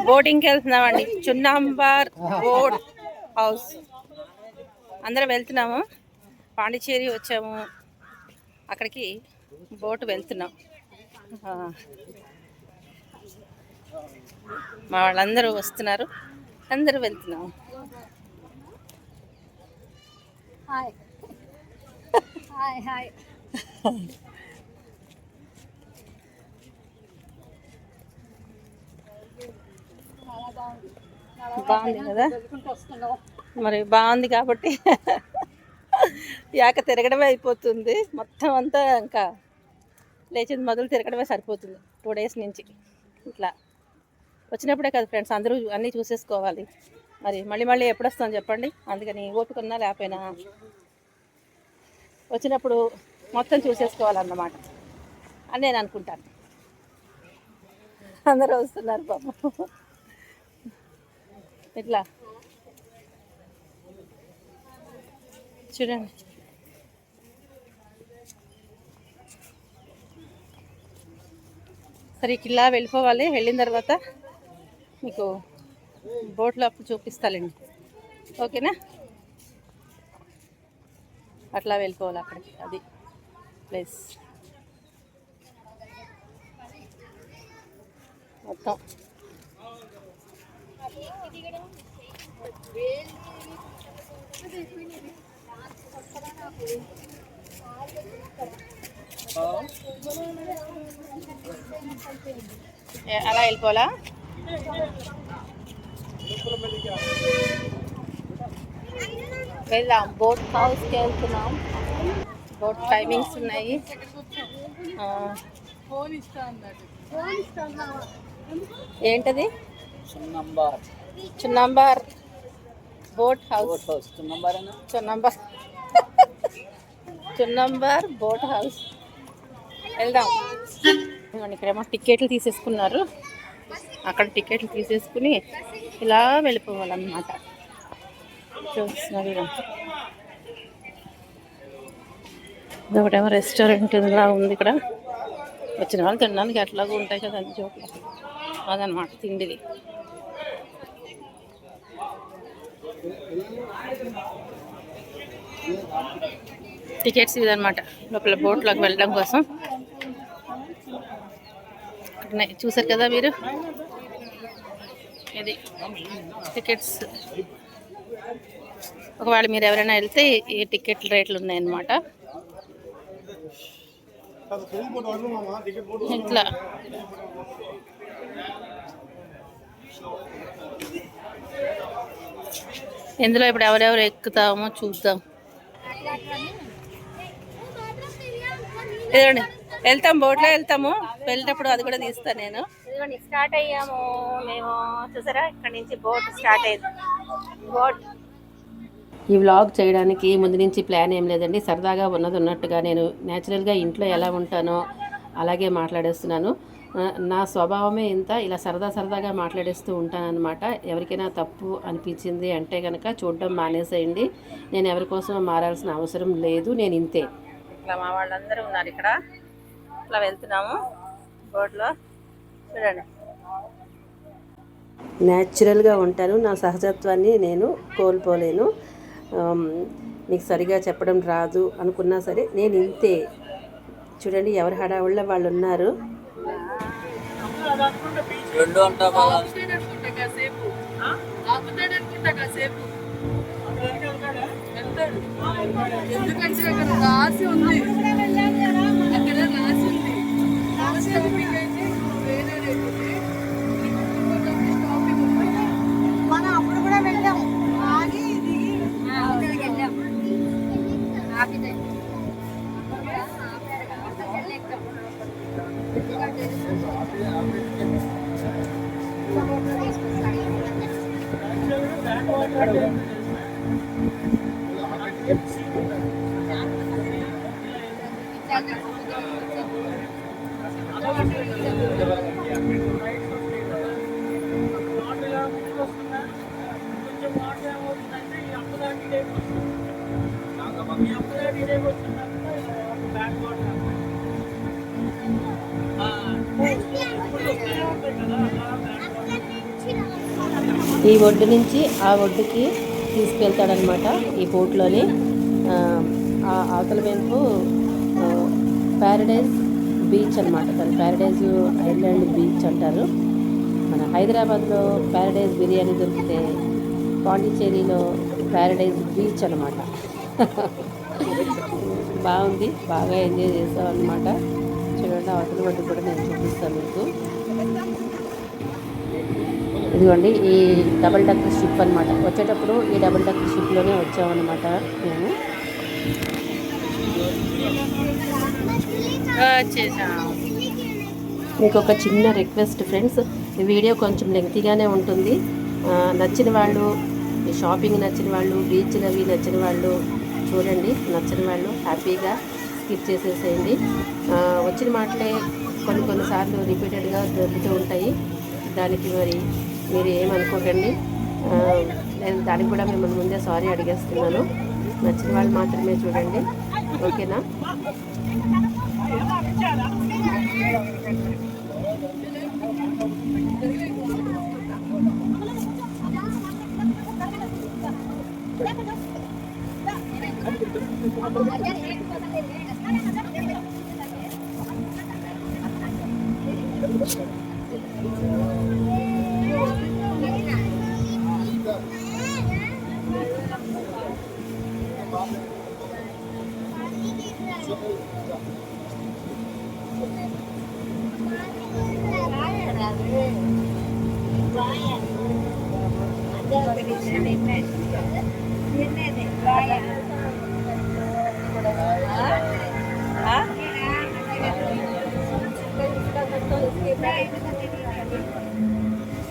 బోటింగ్కి వెళ్తున్నామండి, చున్నాంబార్ boat house. అందరం వెళ్తున్నాము, పాండిచ్చేరి వచ్చాము, అక్కడికి బోట్ వెళ్తున్నాం. మా వాళ్ళందరూ వస్తున్నారు, అందరూ వెళ్తున్నాము. Hi hi hi. బాగుంది కదా, మరి బాగుంది కాబట్టి యాక తిరగడమే అయిపోతుంది మొత్తం అంతా. ఇంకా లేచింది మొదలు తిరగడమే సరిపోతుంది 2 days నుంచి. ఇట్లా వచ్చినప్పుడే కదా ఫ్రెండ్స్, అందరూ అన్నీ చూసేసుకోవాలి. మరి మళ్ళీ మళ్ళీ ఎప్పుడు వస్తాం చెప్పండి. అందుకని ఓపికన్నా లేకపోయినా వచ్చినప్పుడు మొత్తం చూసేసుకోవాలన్నమాట అని నేను అనుకుంటాను. అందరూ వస్తున్నారు పాపం. ఇట్లా చూడండి, సరే ఇలా వెళ్ళిపోవాలి. వెళ్ళిన తర్వాత మీకు బోట్లో అప్పుడు చూపిస్తాలండి, ఓకేనా? అట్లా వెళ్ళిపోవాలి అక్కడికి, అది ప్లేస్ మొత్తం. అలా వెళ్ళిపోవాలా? వెళ్దాం, బోట్ హౌస్కి వెళ్తున్నాం. బోట్ టైమింగ్స్ ఉన్నాయి. ఏంటది? చున్నాంబార్ బోట్ హౌస్. చున్నాంబార్ బోట్ హౌస్ వెళ్దాం. ఇక్కడేమో టికెట్లు తీసేసుకున్నారు, అక్కడ టికెట్లు తీసేసుకుని ఇలా వెళ్ళిపోవాలన్నమాట. చూస్తున్నారు, ఒకటేమో రెస్టారెంట్ ఇలా ఉంది. ఇక్కడ వచ్చిన వాళ్ళు తినడానికి ఎట్లాగూ ఉంటాయి కదా అన్ని చోట్ల, అదనమాట తిండిది. టికెట్స్ ఇదనమాట, లోపల బోట్లోకి వెళ్ళడం కోసం. చూసారు కదా మీరు, ఇది టికెట్స్. ఒకవేళ మీరు ఎవరైనా వెళ్తే ఈ టికెట్ రేట్లు ఉన్నాయన్నమాట. ఇట్లా ఇందులో ఇప్పుడు ఎవరెవరు ఎక్కుతామో చూద్దాం. ఇదిగోండి, వెళ్తాం, బోట్లో వెళ్తాము. వెళ్ళేటప్పుడు అది కూడా తీస్తాను నేను. ఇదిగోండి, స్టార్ట్ అయ్యాము మేము. చూసారా, ఇక్కడ నుంచి బోట్ స్టార్ట్ అయ్యింది. బోట్ ఈ వ్లాగ్ చేయడానికి ముందు నుంచి ప్లాన్ ఏం లేదండి, సరదాగా ఉన్నది ఉన్నట్టుగా నేను న్యాచురల్గా ఇంట్లో ఎలా ఉంటానో అలాగే మాట్లాడేస్తున్నాను. నా స్వభావమే ఇంత, ఇలా సరదాగా మాట్లాడేస్తూ ఉంటానన్నమాట. ఎవరికైనా తప్పు అనిపించింది అంటే కనుక చూడడం మానేసేయండి. నేను ఎవరి కోసం మారాల్సిన అవసరం లేదు, నేను ఇంతే. ఇట్లా మా వాళ్ళందరూ ఉన్నారు ఇక్కడ, ఇట్లా వెళ్తున్నాము బోట్లో. చూడండి, న్యాచురల్గా ఉంటాను, నా సహజత్వాన్ని నేను కోల్పోలేను. మీకు సరిగా చెప్పడం రాదు అనుకున్నా సరే నేను ఇంతే. చూడండి, ఎవరి హడావుళ్ళ వాళ్ళు ఉన్నారు. మనం అప్పుడు కూడా వెళ్ళాం, ఆగి దిగి వెళ్ళాం. ఈ ఒడ్డు నుంచి ఆ ఒడ్డుకి తీసుకెళ్తాడనమాట ఈ బోట్లోని. ఆ అవతల వైపు ప్యారడైజ్ బీచ్ అనమాట. దాని ప్యారడైజ్ ఐలాండ్ బీచ్ అంటారు. మన హైదరాబాద్లో ప్యారడైజ్ బిర్యానీ దొరికితే పాండిచ్చేరిలో ప్యారడైజ్ బీచ్ అనమాట. బాగుంది, బాగా ఎంజాయ్ చేసాం అనమాట. చూడండి అవతల ఒడ్డు కూడా నేను చూపిస్తాను మీకు. ఇదిగోండి ఈ డబుల్ డక్కర్ షిప్ అనమాట. వచ్చేటప్పుడు ఈ డబుల్ డక్కర్ షిప్లోనే వచ్చామన్నమాట మేము. మీకు ఒక చిన్న రిక్వెస్ట్ ఫ్రెండ్స్, ఈ వీడియో కొంచెం లెంగ్తీగానే ఉంటుంది. నచ్చిన వాళ్ళు, షాపింగ్ నచ్చిన వాళ్ళు, బీచ్లు అవి నచ్చిన వాళ్ళు చూడండి, నచ్చిన వాళ్ళు హ్యాపీగా స్కిప్ చేసేసేయండి. వచ్చిన మాటలే కొన్నిసార్లు రిపీటెడ్గా దొరుకుతూ ఉంటాయి. దానికి మరి మీరు ఏమనుకోకండి. నేను దానికి కూడా మిమ్మల్ని ముందే సారీ అడిగేస్తున్నాను. నచ్చిన వాళ్ళు మాత్రమే చూడండి, ఓకేనా?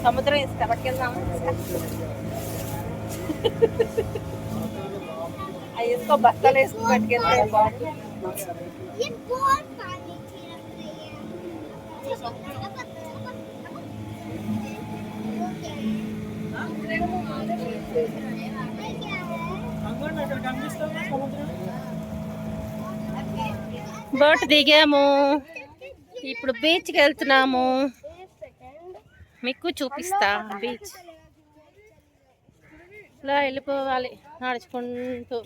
సముద్రం ఇసుక పట్టుకెళ్దాము. ఆ ఇసుక బట్టలు వేసుకు పట్టుకెళ్తే బాగుంది. బోట్ దిగాము, ఇప్పుడు బీచ్కి వెళ్తున్నాము. మీకు చూపిస్తా బీచ్. ఇలా వెళ్ళిపోవాలి నడుచుకుంటూ.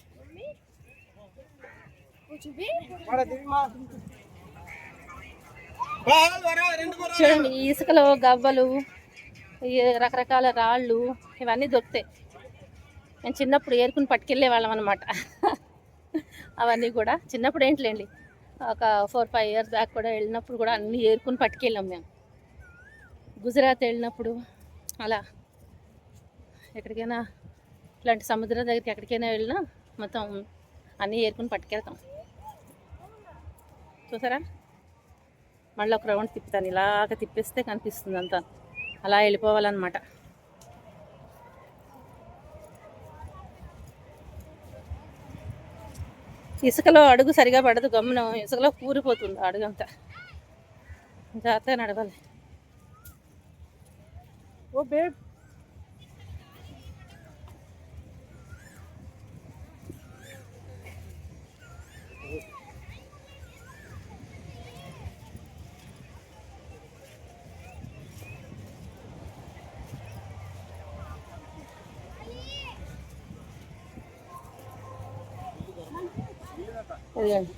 చూడండి ఈ ఇసుకలో గవ్వలు, రకరకాల రాళ్ళు ఇవన్నీ దొరుకుతాయి. నేను చిన్నప్పుడు ఏరుకుని పట్టుకెళ్ళే వాళ్ళం అనమాట. అవన్నీ కూడా చిన్నప్పుడు ఏంటిలేండి, ఒక 4-5 years బ్యాక్ కూడా వెళ్ళినప్పుడు కూడా అన్నీ ఏరుకుని పట్టుకెళ్ళాం మేము. గుజరాత్ వెళ్ళినప్పుడు అలా ఎక్కడికైనా ఇలాంటి సముద్రం దగ్గరికి ఎక్కడికైనా వెళ్ళినా మొత్తం అన్నీ ఏరుకుని పట్టుకెళ్తాం. చూసారా, మళ్ళీ ఒక రౌండ్ తిప్పుతాను. ఇలాగ తిప్పేస్తే కనిపిస్తుంది అంతా. అలా వెళ్ళిపోవాలన్నమాట. ఇసుకలో అడుగు సరిగా పడదు, గమ్మున ఇసుకలో కూరిపోతుంది అడుగంతా. జాగ్రత్తగా నడవాలి. ఓ బేబ్, ఇదిగోండి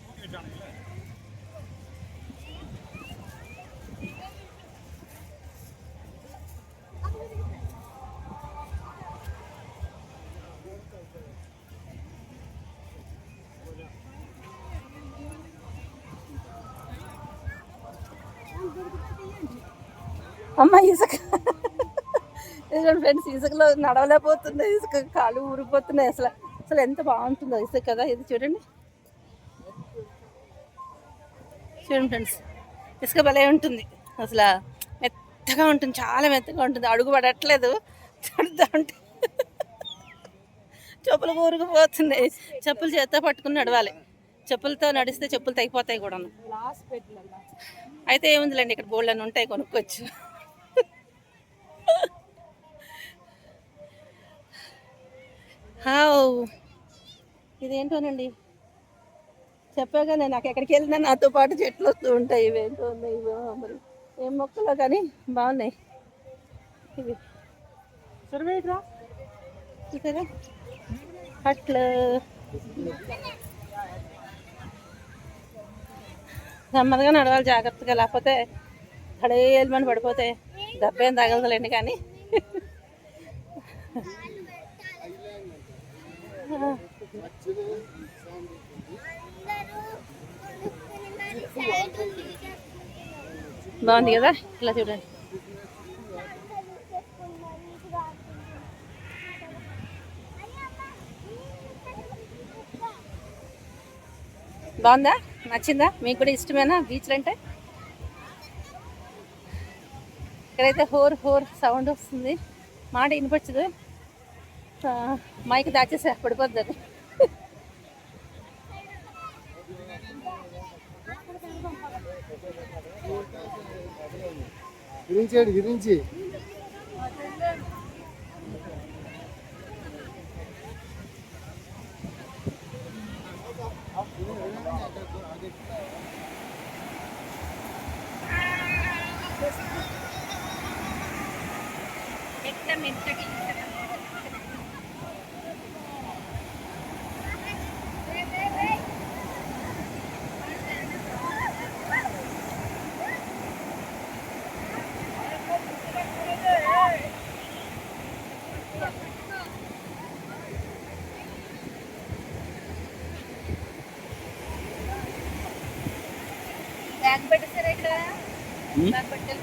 అమ్మ ఇసుక. ఫ్రెండ్స్ ఇసుకలో నడవలేకపోతుంది, ఇసుక కాలు ఊరిపోతున్నాయి. అసలు అసలు ఎంత బాగుంటుందో ఇసుక కదా ఇది. చూడండి చూడండి ఫ్రెండ్స్, ఇసుక భలే ఉంటుంది. అసలు మెత్తగా ఉంటుంది, చాలా మెత్తగా ఉంటుంది. అడుగు పడట్లేదు, చడుతూ ఉంటే చెప్పులు ఊరుకుపోతున్నాయి. చెప్పులు చేత్తో పట్టుకుని నడవాలి. చెప్పులతో నడిస్తే చెప్పులు తగ్గిపోతాయి కూడా. అయితే ఏముందిలేండి, ఇక్కడ బోల్డ్ అని ఉంటాయి, కొనుక్కోవచ్చు. ఇదేంటోనండి చెప్పాగా, నేను నాకు ఎక్కడికి వెళ్ళినా నాతో పాటు చెట్లు వస్తూ ఉంటాయి. ఇవేంటో ఉన్నాయి, ఇవో మరి ఏం మొక్కలో కానీ బాగున్నాయి ఇవి. చూసారా అట్లు నెమ్మదిగా నడవాలి జాగ్రత్తగా, లేకపోతే హడేల్మని పడిపోతే దెబ్బేం తగలదులేండి. కానీ బాగుంది కదా, ఇలా చూడండి. బాగుందా, నచ్చిందా? మీకు కూడా ఇష్టమేనా బీచ్లు అంటే? ఇక్కడైతే హోర్ హోర్ సౌండ్ వస్తుంది, మాట వినిపించదు. మైక్ దాచేసా పడిపోద్దని. గురించి బ్యాగ్ పెట్టేసారా ఇక్కడ? బ్యాగ్ పెట్టాలి.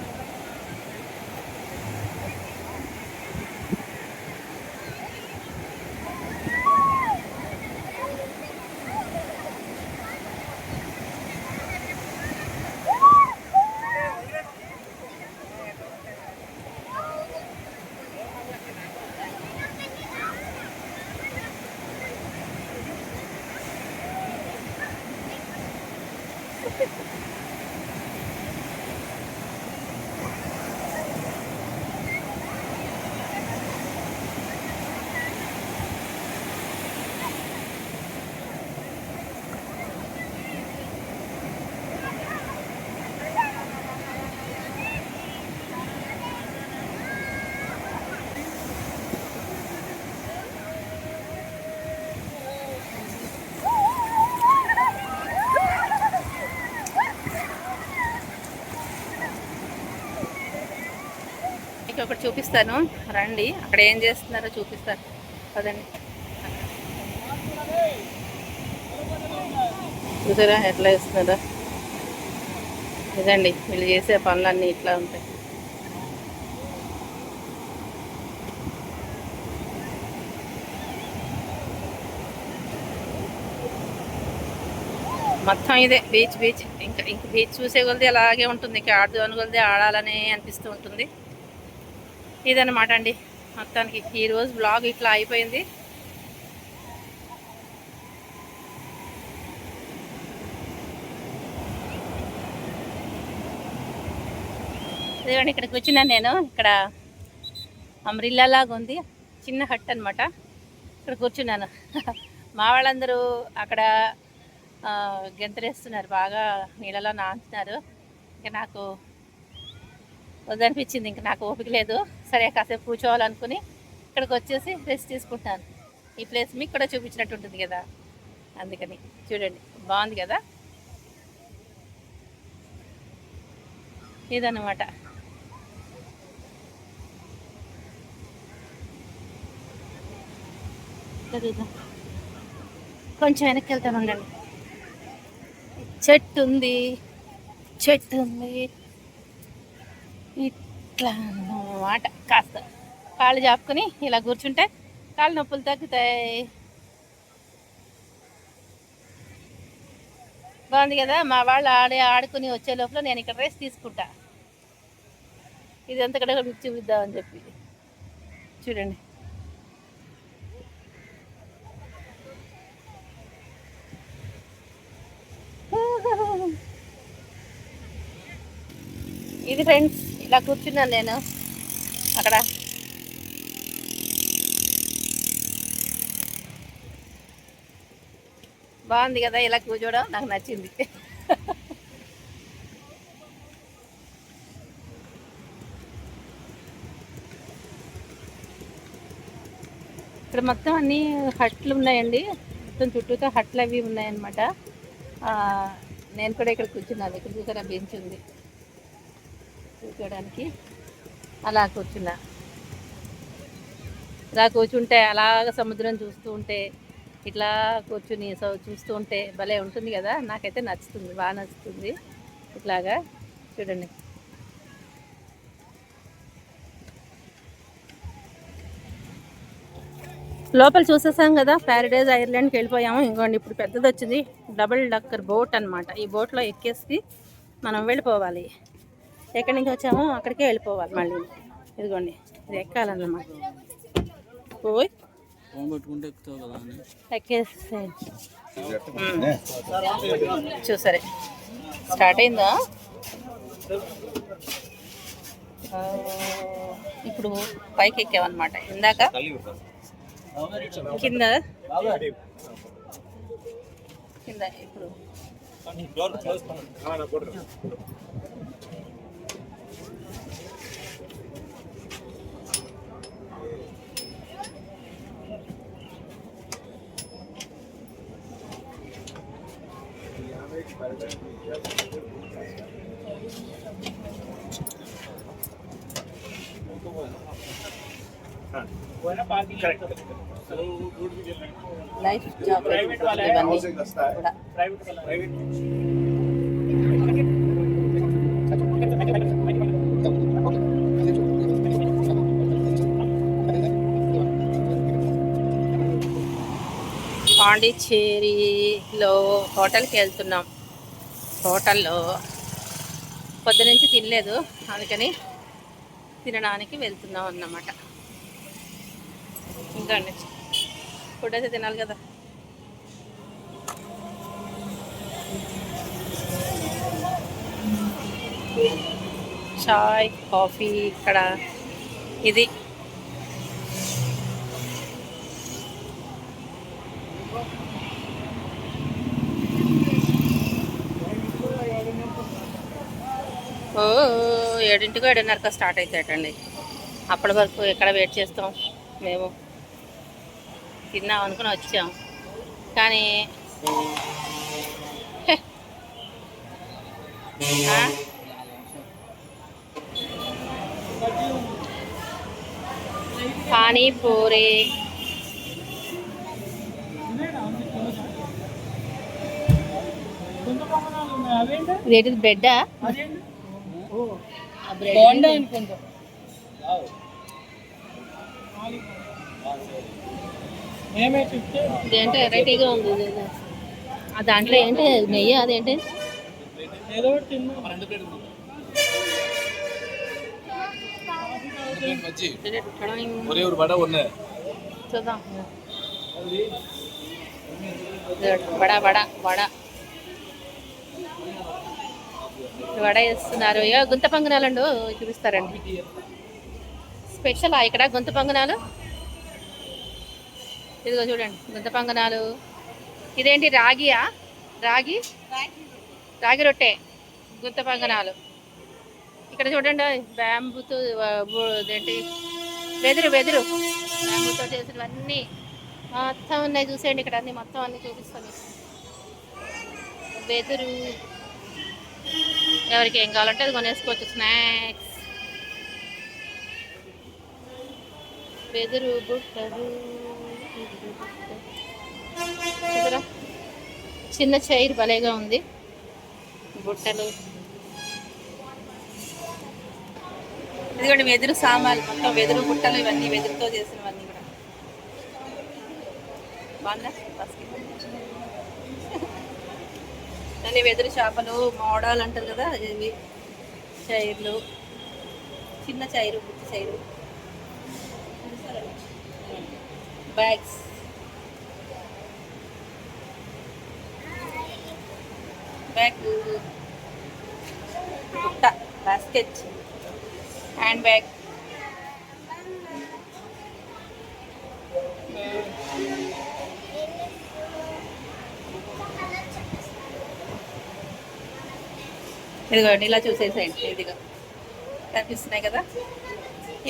మీకు ఒకటి చూపిస్తాను రండి, అక్కడ ఏం చేస్తున్నారో చూపిస్తాను కదండి. చూసారా ఎట్లా వేస్తున్నారా? ఇదండి వీళ్ళు చేసే పనులన్నీ ఇట్లా ఉంటాయి. మొత్తం ఇదే బీచ్ బీచ్. ఇంకా బీచ్ చూసే కొలది అలాగే ఉంటుంది, ఇంకా ఆడుదాని కొలది ఆడాలని అనిపిస్తూ ఉంటుంది. ఇదన్నమాట అండి మొత్తానికి ఈరోజు బ్లాగ్ ఇట్లా అయిపోయింది. ఇదిగోండి ఇక్కడ కూర్చున్నాను నేను. ఇక్కడ అంబ్రిల్లా లాగా ఉంది, చిన్న హట్ అనమాట. ఇక్కడ కూర్చున్నాను. మా వాళ్ళందరూ అక్కడ గెంతరేస్తున్నారు, బాగా నీళ్ళలో నాంచున్నారు. ఇంకా నాకు వద్దనిపించింది, ఇంకా నాకు ఓపిక లేదు. సరే కాసేపు కూర్చోవాలనుకుని ఇక్కడికి వచ్చేసి రెస్ట్ తీసుకుంటాను. ఈ ప్లేస్ మీకు కూడా చూపించినట్టు ఉంటుంది కదా, అందుకని. చూడండి బాగుంది కదా, ఇదన్నమాట. కొంచెం వెనక్కి వెళ్తాను ఉండండి. చెట్టు ఉంది ఇట్లా అన్నమాట. కాస్త కాళ్ళు చాపుకొని ఇలా కూర్చుంటే కాళ్ళు నొప్పులు తగ్గుతాయి. బాగుంది కదా. మా వాళ్ళు ఆడుకుని వచ్చే లోపల నేను ఇక్కడ రెస్ట్ తీసుకుంటా. ఇది ఎంత కూడా మీకు చూపిద్దామని చెప్పి. చూడండి ఇది ఫ్రెండ్స్, ఇలా కూర్చున్నాను నేను అక్కడ. బాగుంది కదా ఇలా కూర్చోవడం, నాకు నచ్చింది. ఇక్కడ మొత్తం అన్ని హట్లు ఉన్నాయండి. మొత్తం చుట్టూతో హట్లు అవి ఉన్నాయన్నమాట. నేను కూడా ఇక్కడ కూర్చున్నాను. ఇక్కడ చూసారా బెంచ్ ఉంది కూర్చోడానికి. అలా కూర్చున్నా. ఇలా కూర్చుంటే అలాగ సముద్రం చూస్తూ ఉంటే ఇట్లా కూర్చుని చూస్తూ ఉంటే భలే ఉంటుంది కదా. నాకైతే నచ్చుతుంది, బాగా నచ్చుతుంది. ఇట్లాగా చూడండి. లోపల చూసేసాం కదా, ప్యారడైజ్ ఐర్లాండ్కి వెళ్ళిపోయాము. ఇంకోండి ఇప్పుడు పెద్దది వచ్చింది, డబుల్ డక్కర్ బోట్ అనమాట. ఈ బోట్లో ఎక్కేసి మనం వెళ్ళిపోవాలి. ఎక్కడి నుంచి వచ్చామో అక్కడికే వెళ్ళిపోవాలి మళ్ళీ. ఇదిగోండి ఇది ఎక్కాలన్నమాట. పోయి ఎక్కేసి చూసరే స్టార్ట్ అయిందా. ఇప్పుడు పైకి ఎక్కామన్నమాట. ఇందాక కింద ఇప్పుడు లైఫ్ జాకెట్ ఇవన్నీ కూడా. పాండిచ్చేరిలో హోటల్కి వెళ్తున్నాం. హోటల్లో పొద్దునుంచి తినలేదు, అందుకని తినడానికి వెళ్తున్నాం అన్నమాట. ఇంకా అండి ఫుడ్ అయితే తినాలి కదా. చాయ్ కాఫీ ఇక్కడ ఇది. ఓ 7ంటికో 7:30కో స్టార్ట్ అవుతాయటండి. అప్పటి వరకు ఎక్కడ వెయిట్ చేస్తాం. మేము తిన్నాం అనుకుని వచ్చాం, కానీ పానీపూరి ఇదేంటిది బ్రెడ్డా? ఇదేంటో వెరైటీగా ఉంది. దాంట్లో ఏంటి నెయ్యి? అదేంటి చూద్దాం. వడ వడ వడ వడ వేస్తున్నారు. గుంత పొంగనాలండు చూపిస్తారండి. స్పెషల్ ఇక్కడ గుంత పొంగనాలు. ఇదిగో చూడండి గుంత పొంగనాలు. ఇదేంటి రాగియా? రాగి రొట్టె గుంత పొంగనాలు. ఇక్కడ చూడండి బ్యాంబూతో ఇదేంటి వెదురు బ్యాంబూతో చేసినవన్నీ మొత్తం ఉన్నాయి. చూసేయండి ఇక్కడ అన్ని మొత్తం అన్ని చూపిస్తాను. వెదురు ఎవరికి ఏం కావాలంటే అది కొనేసుకోవచ్చు. స్నాక్స్ వెదురు బుట్టలు. చిన్న చైర్ భలేగా ఉంది. బుట్టలు ఇదిగోండి వెదురు సామాన్లు మొత్తం వెదురు బుట్టలు ఇవన్నీ వెదురుతో చేసినవన్నీ కూడా బాగుందా. దాన్ని వెదురు చేపలు మోడాలు అంటారు కదా, ఇవి చైర్లు. చిన్న చైరు బుట్ట చైరు. బ్యాగ్స్ బ్యాగ్ బుట్ట బాస్కెట్ హ్యాండ్ బ్యాగ్. ఇదిగోండి ఇలా చూసేసేయండి. ఇదిగో కనిపిస్తున్నాయి కదా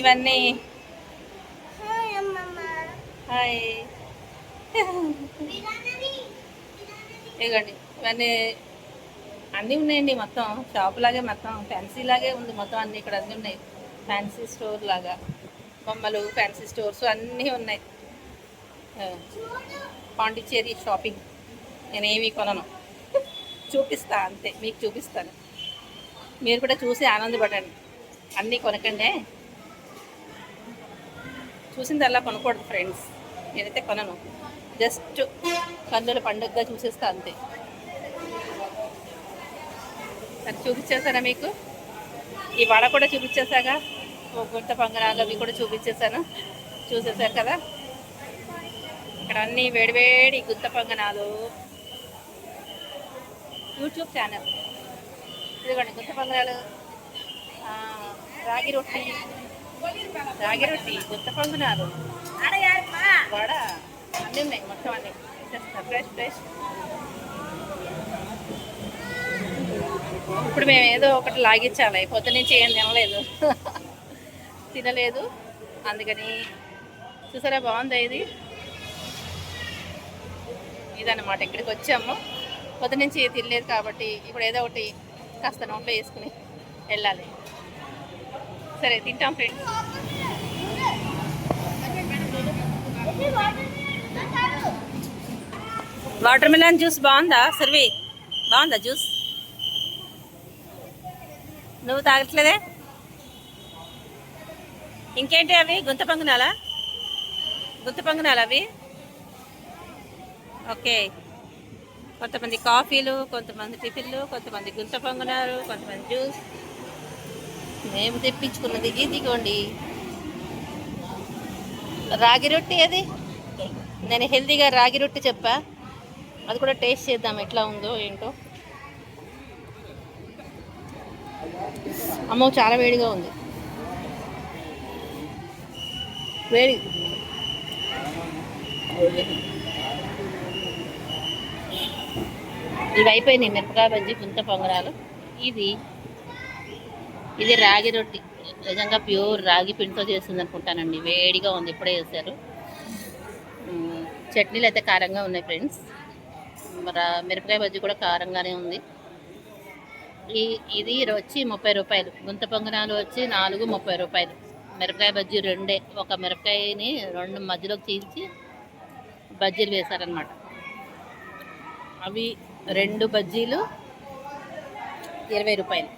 ఇవన్నీ. హాయ్. ఇదిగోండి ఇవన్నీ అన్నీ ఉన్నాయండి. మొత్తం షాప్ లాగే, మొత్తం ఫ్యాన్సీ లాగే ఉంది మొత్తం అన్నీ. ఇక్కడ అన్నీ ఉన్నాయి, ఫ్యాన్సీ స్టోర్ లాగా. బొమ్మలు, ఫ్యాన్సీ స్టోర్స్ అన్నీ ఉన్నాయి. పాండిచ్చేరి షాపింగ్. నేనేమి కొనను, చూపిస్తా అంతే, మీకు చూపిస్తాను. మీరు కూడా చూసి ఆనందపడండి. అన్నీ కొనకండి, చూసిందల్లా కొనకూడదు ఫ్రెండ్స్. నేనైతే కొనను, జస్ట్ కన్నుల పండుగగా చూసేస్తా అంతే. సరే చూపించేసానా మీకు? ఈ వడ కూడా చూపించేసాగా, గుంట పొంగనాలు అవి కూడా చూపించేసాను, చూసేసారు కదా. ఇక్కడ అన్నీ వేడివేడి గుంత పొంగనాలు. యూట్యూబ్ ఛానల్ ఇదిగోండి, గుంత పొంగనాలు, రాగి రొట్టి, గుంత పొంగనాలు, వడ అన్నీ ఉన్నాయి మొత్తం. అన్నీ ఫ్రెష్ ఫ్రెష్. ఇప్పుడు మేము ఏదో ఒకటి లాగించాలి, పొద్దు నుంచి ఏం తినలేదు అందుకని. చూసారా బాగుందా ఇది? ఇదన్నమాట, ఇక్కడికి వచ్చాము. పొద్దు నుంచి తినలేదు కాబట్టి ఇప్పుడు ఏదో ఒకటి కాస్త నోట్లో వేసుకుని వెళ్ళాలి. సరే తింటాం ఫ్రెండ్స్. వాటర్ మిలన్ జ్యూస్ బాగుందా సర్వి? బాగుందా జ్యూస్? నువ్వు తాగట్లేదే? ఇంకేంటి అవి? గుంత పొంగనాలా అవి? ఓకే. కొంతమంది కాఫీలు, కొంతమంది టిఫిన్లు, కొంతమంది గుంత పొంగనాలు, కొంతమంది జ్యూస్. మేము తెప్పించుకున్నది ఇదిగోండి, రాగి రొట్టి. అది నేను హెల్తీగా రాగి రొట్టి చెప్పా, అది కూడా టేస్ట్ చేద్దాం ఎట్లా ఉందో ఏంటో. అమ్మో చాలా వేడిగా ఉంది, వేడి. ఇవి అయిపోయినాయి, మిరపకాయ బజ్జీ, గుంత పొంగనాలు. ఇది రాగి రొట్టి, నిజంగా ప్యూర్ రాగి పిండితో చేస్తుంది అనుకుంటానండి. వేడిగా ఉంది, ఇప్పుడే చేశారు. చట్నీలు అయితే కారంగా ఉన్నాయి ఫ్రెండ్స్. మిరపకాయ బజ్జీ కూడా కారంగానే ఉంది. ఇది వచ్చి 30 రూపాయలు. గుంత పొంగనాలు వచ్చి 4 30 రూపాయలు. మిరపకాయ బజ్జీ రెండే, ఒక మిరపకాయని 2 మధ్యలోకి చీల్చి బజ్జీలు వేశారనమాట. అవి 2 బజ్జీలు 20 రూపాయలు.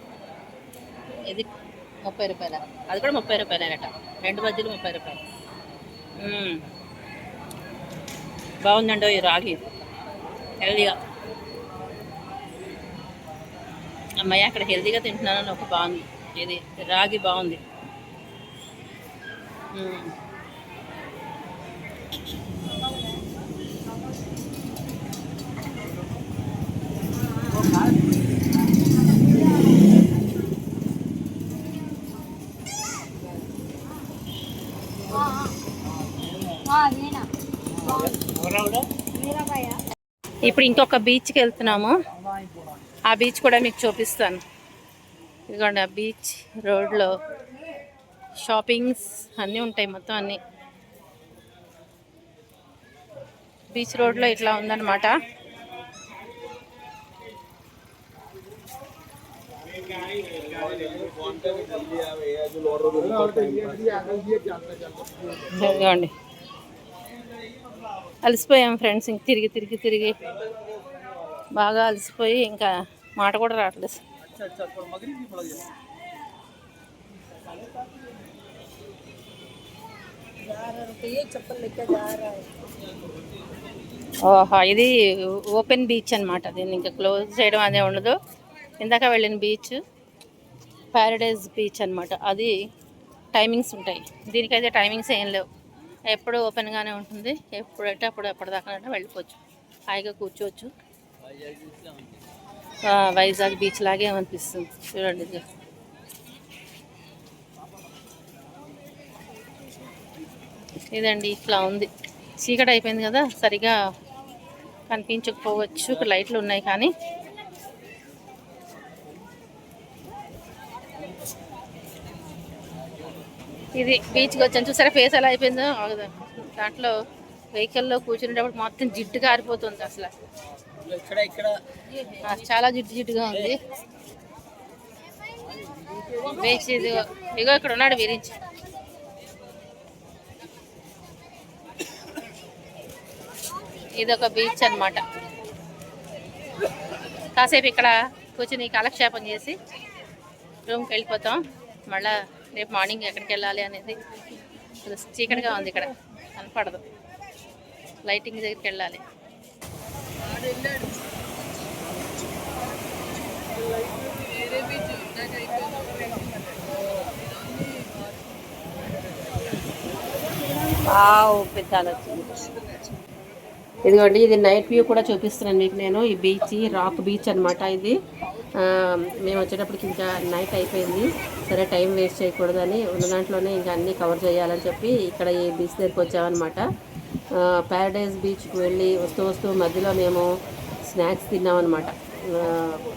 ఇది 30 రూపాయల, అది కూడా 30 రూపాయలట. 2 బజ్జీలు 30 రూపాయలు. బాగుందండి ఈ రాగి, హెల్దీగా. అమ్మాయి అక్కడ హెల్దీగా తింటున్నానని ఒక బాగుంది. ఇది రాగి బాగుంది. ఇప్పుడు ఇంకొక బీచ్కి వెళ్తున్నాము. ఆ బీచ్ కూడా మీకు చూపిస్తాను. ఇదిగోండి ఆ బీచ్ రోడ్లో షాపింగ్స్ అన్నీ ఉంటాయి, మొత్తం అన్నీ. బీచ్ రోడ్లో ఇట్లా ఉందన్నమాట. ఇదిగోండి, అలసిపోయాం ఫ్రెండ్స్, ఇంక తిరిగి తిరిగి తిరిగి బాగా అలసిపోయి ఇంకా మాట కూడా రావట్లేదు. ఓహో, ఇది ఓపెన్ బీచ్ అనమాట. దీన్ని ఇంకా క్లోజ్ చేయడం అదే ఉండదు. ఇందాక వెళ్ళిన బీచ్ ప్యారడైజ్ బీచ్ అనమాట. అది టైమింగ్స్ ఉంటాయి, దీనికైతే టైమింగ్స్ ఏం లేవు. ఎప్పుడు ఓపెన్గానే ఉంటుంది, ఎప్పుడంటే అప్పుడు ఎప్పటిదాకా వెళ్ళిపోవచ్చు, హాయిగా కూర్చోవచ్చు. వైజాగ్ బీచ్ లాగే అనిపిస్తుంది చూడండి. ఇది ఇదండి, ఇట్లా ఉంది. చీకటి అయిపోయింది కదా, సరిగా కనిపించకపోవచ్చు, లైట్లు ఉన్నాయి కానీ. ఇది బీచ్కి వచ్చాను, చూసారా ఫేస్ ఎలా అయిపోయిందో. దాంట్లో వెహికల్లో కూర్చునేటప్పుడు మొత్తం జిడ్డు కారిపోతుంది అసలు. చాలా జిడ్డు జిడ్డుగా ఉంది. బీచ్ ఇగో ఇక్కడ ఉన్నాడు విరించి. ఇదొక బీచ్ అన్నమాట. కాసేపు ఇక్కడ కూర్చుని కాలక్షేపం చేసి రూమ్కి వెళ్ళిపోతాం. మళ్ళీ రేపు మార్నింగ్ ఎక్కడికి వెళ్ళాలి అనేది చీకటిగా ఉంది, ఇక్కడ కనపడదు. లైటింగ్ దగ్గరికి వెళ్ళాలి. పెద్ద ఇదిగోండి, ఇది నైట్ వ్యూ కూడా చూపిస్తున్నాను మీకు నేను. ఈ బీచ్ రాక్ బీచ్ అనమాట. ఇది మేము వచ్చేటప్పటికి ఇంకా నైట్ అయిపోయింది. సరే టైం వేస్ట్ చేయకూడదని ఉన్న దాంట్లోనే ఇంకా అన్నీ కవర్ చేయాలని చెప్పి ఇక్కడ ఈ బీచ్ దగ్గరికి వచ్చామన్నమాట. ప్యారడైజ్ బీచ్కి వెళ్ళి వస్తూ మధ్యలో మేము స్నాక్స్ తిన్నామన్నమాట.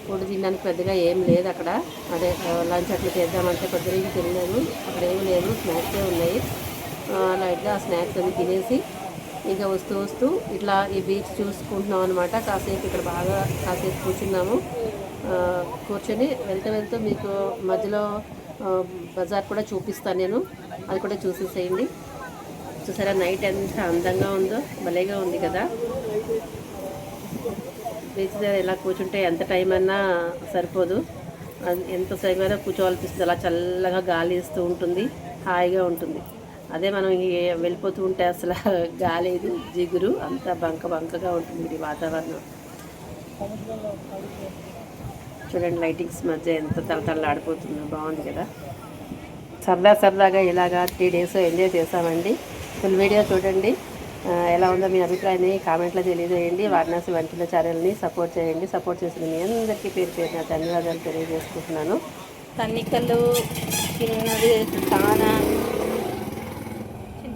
ఫుడ్ తినడానికి పెద్దగా ఏం లేదు అక్కడ. అదే లంచ్ అట్లా చేద్దామంటే కొద్దిగా తినలేదు, అక్కడ ఏమి లేదు, స్నాక్సే ఉన్నాయి. లైట్గా స్నాక్స్ అన్ని తినేసి ఇక వస్తూ ఇట్లా ఈ బీచ్ చూసుకుంటున్నాం అనమాట. కాసేపు ఇక్కడ బాగా కాసేపు కూర్చొని వెళ్తూ మీకు మధ్యలో బజార్ కూడా చూపిస్తాను నేను, అది కూడా చూసేసేయండి. చూసారా నైట్ ఎంత అందంగా ఉందో, భలేగా ఉంది కదా. బీచ్ దగ్గర ఇలా కూర్చుంటే ఎంత టైం అన్నా సరిపోదు, ఎంతసేపు అయినా కూర్చోవాలనిపిస్తుంది. అలా చల్లగా గాలి ఇస్తూ ఉంటుంది, హాయిగా ఉంటుంది. అదే మనం వెళ్ళిపోతూ ఉంటే అసలు గాలి జిగురు అంతా బంకగా ఉంటుంది ఈ వాతావరణం. చూడండి లైటింగ్స్ మధ్య ఎంత తలతల్లాడిపోతుందో, బాగుంది కదా. సరదాగా ఇలాగా 3 days ఎంజాయ్ చేసామండి. ఫుల్ వీడియో చూడండి. ఎలా ఉందో మీ అభిప్రాయాన్ని కామెంట్లో తెలియజేయండి. వారణాసి వంటిల ఛానల్ని సపోర్ట్ చేయండి. సపోర్ట్ చేసిన మీ అందరికీ పేరు ధన్యవాదాలు తెలియజేసుకుంటున్నాను. తన్నికలు చిన్నది తానా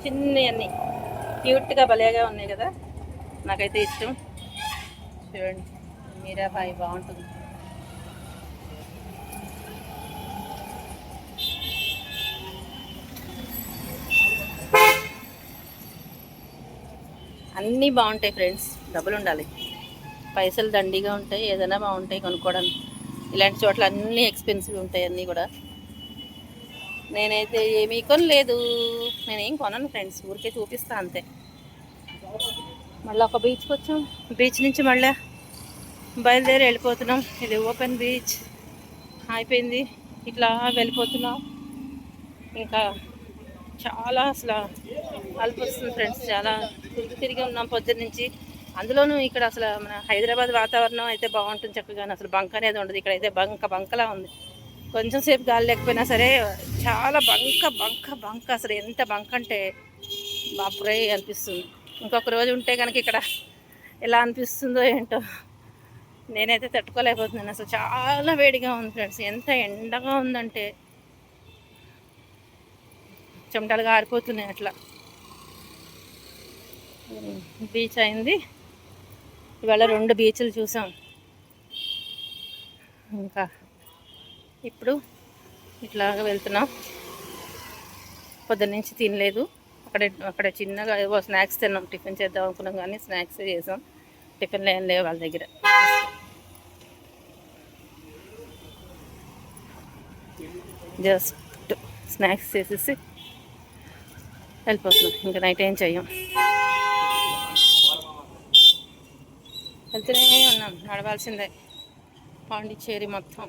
చిన్నవన్నీ క్యూట్గా భలేగా ఉన్నాయి కదా, నాకైతే ఇష్టం. చూడండి మీరాబాయి బాగుంటుంది. అన్నీ బాగుంటాయి ఫ్రెండ్స్, డబ్బులు ఉండాలి, పైసలు దండిగా ఉంటాయి, ఏదైనా బాగుంటాయి కొనుక్కోవడానికి. ఇలాంటి చోట్ల అన్నీ ఎక్స్పెన్సివ్ ఉంటాయి అన్నీ కూడా. నేనైతే ఏమీ కొనలేదు, నేనేం కొనను ఫ్రెండ్స్, ఊరికే చూపిస్తా అంతే. మళ్ళీ ఒక బీచ్కి వచ్చాం, బీచ్ నుంచి మళ్ళీ బయలుదేరి వెళ్ళిపోతున్నాం. ఇది ఓపెన్ బీచ్ అయిపోయింది, ఇట్లా వెళ్ళిపోతున్నాం. ఇంకా చాలా అసలు అలుపు వస్తుంది ఫ్రెండ్స్, చాలా తిరిగి ఉన్నాం పొద్దున్న నుంచి. అందులోనూ ఇక్కడ అసలు మన హైదరాబాద్ వాతావరణం అయితే బాగుంటుంది చక్కగా, అసలు బంక అనేది ఉండదు. ఇక్కడైతే బంకలా ఉంది. కొంచెం సేపు గాలి లేకపోయినా సరే చాలా బంక అసలు ఎంత బంక అంటే బాపురే అనిపిస్తుంది. ఇంకొక రోజు ఉంటే కనుక ఇక్కడ ఎలా అనిపిస్తుందో ఏంటో, నేనైతే తట్టుకోలేకపోతున్నాను. అసలు చాలా వేడిగా ఉంది ఫ్రెండ్స్, ఎంత ఎండగా ఉందంటే చెమటలుగా ఆరిపోతున్నాయి అట్లా. బీచ్ అయింది ఇవాళ, 2 బీచ్లు చూసాం. ఇంకా ఇప్పుడు ఇట్లాగా వెళ్తున్నాం. పొద్దున్న నుంచి తినలేదు, అక్కడ చిన్నగా ఏవో స్నాక్స్ తిన్నాం. టిఫిన్ చేద్దాం అనుకున్నాం కానీ స్నాక్స్ చేసాం. టిఫిన్లు ఏం లేవు వాళ్ళ దగ్గర. జస్ట్ స్నాక్స్ చేసేసి వెళ్ళిపోతున్నాం. ఇంకా నైట్ ఏం చెయ్యం, వెళ్తూనే ఉన్నాం, నడవాల్సిందే పాండిచ్చేరి మొత్తం.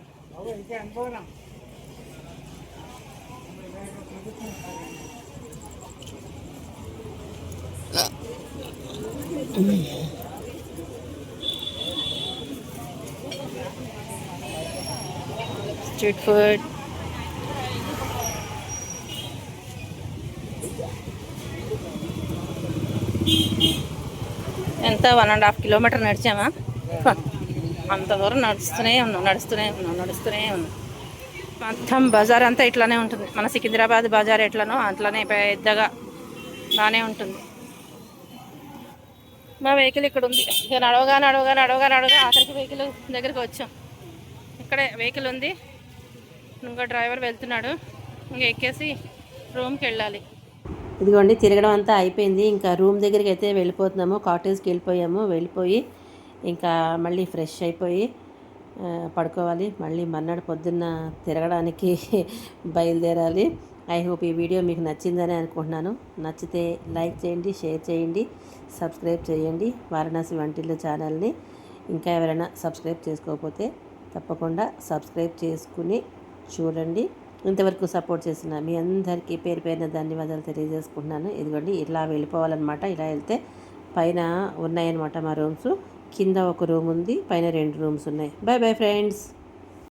స్ట్రీట్ ఫుడ్, ఎంత 1.5 kilometers నడిచామా, అంత దూరం నడుస్తూనే ఉన్నాం. మొత్తం బజార్ అంతా ఇట్లానే ఉంటుంది. మన సికింద్రాబాద్ బజార్ ఎట్లనో అట్లనే పెద్దగా బాగానే ఉంటుంది. మా వెహికల్ ఇక్కడ ఉంది. ఇక నడవగా ఆఖరికి వెహికల్ దగ్గరికి వచ్చాం. ఇక్కడే వెహికల్ ఉంది, ఇంకా డ్రైవర్ వెళ్తున్నాడు. ఇంకా ఎక్కేసి రూమ్కి వెళ్ళాలి. ఇదిగోండి తిరగడం అంతా అయిపోయింది. ఇంకా రూమ్ దగ్గరికి అయితే వెళ్ళిపోతున్నాము. కాటేజ్కి వెళ్ళిపోయి ఇంకా మళ్ళీ ఫ్రెష్ అయిపోయి పడుకోవాలి. మళ్ళీ మర్నాడు పొద్దున్న తిరగడానికి బయలుదేరాలి. ఐ హోప్ ఈ వీడియో మీకు నచ్చిందని అనుకుంటున్నాను. నచ్చితే లైక్ చేయండి, షేర్ చేయండి, సబ్స్క్రైబ్ చేయండి వారణాసి వంటిల్లు ఛానల్ని. ఇంకా ఎవరైనా సబ్స్క్రైబ్ చేసుకోకపోతే తప్పకుండా సబ్స్క్రైబ్ చేసుకుని చూడండి. ఇంతవరకు సపోర్ట్ చేసిన మీ అందరికీ పేరు పేరున ధన్యవాదాలు తెలియజేసుకుంటున్నాను. ఇదిగోండి ఇలా వెళ్ళిపోవాలన్నమాట. ఇలా వెళ్తే పైన ఉన్నాయన్నమాట మా రూమ్స్. కింద ఒక రూమ్ ఉంది, పైన 2 రూమ్స్ ఉన్నాయి. Bye bye friends.